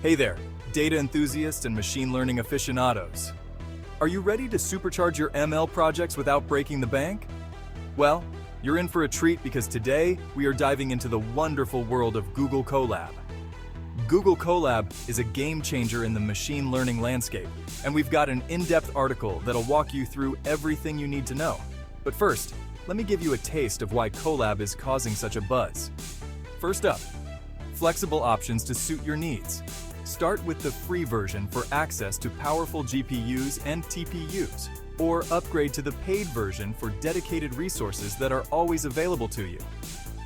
Hey there, data enthusiasts and machine learning aficionados. Are you ready to supercharge your ML projects without breaking the bank? Well, you're in for a treat because today we are diving into the wonderful world of Google Colab. Google Colab is a game changer in the machine learning landscape, and we've got an in-depth article that'll walk you through everything you need to know. But first, let me give you a taste of why Colab is causing such a buzz. First up, flexible options to suit your needs. Start with the free version for access to powerful GPUs and TPUs, or upgrade to the paid version for dedicated resources that are always available to you.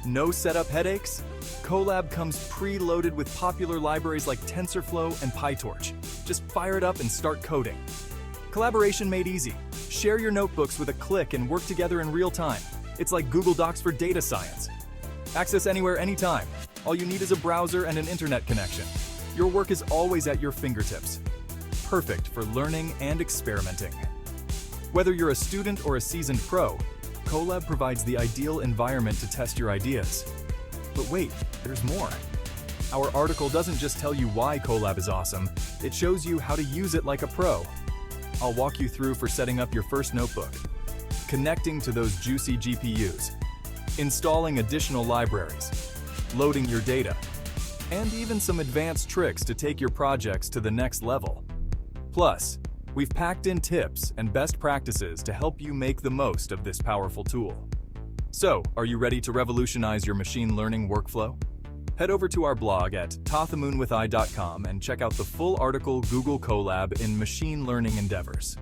No setup headaches? Colab comes preloaded with popular libraries like TensorFlow and PyTorch. Just fire it up and start coding. Collaboration made easy. Share your notebooks with a click and work together in real time. It's like Google Docs for data science. Access anywhere, anytime. All you need is a browser and an internet connection. Your work is always at your fingertips. Perfect for learning and experimenting. Whether you're a student or a seasoned pro, Colab provides the ideal environment to test your ideas. But wait, there's more. Our article doesn't just tell you why Colab is awesome, it shows you how to use it like a pro. I'll walk you through for setting up your first notebook, connecting to those juicy GPUs, installing additional libraries, loading your data, and even some advanced tricks to take your projects to the next level. Plus, we've packed in tips and best practices to help you make the most of this powerful tool. So, are you ready to revolutionize your machine learning workflow? Head over to our blog at tothamoonwithI.com and check out the full article Google Colab in Machine Learning Endeavors.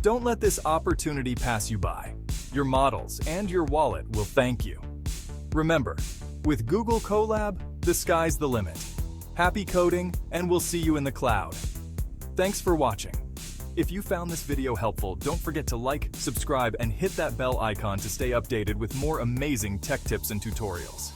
Don't let this opportunity pass you by. Your models and your wallet will thank you. Remember, with Google Colab, the sky's the limit. Happy coding, and we'll see you in the cloud. Thanks for watching. If you found this video helpful, don't forget to like, subscribe, and hit that bell icon to stay updated with more amazing tech tips and tutorials.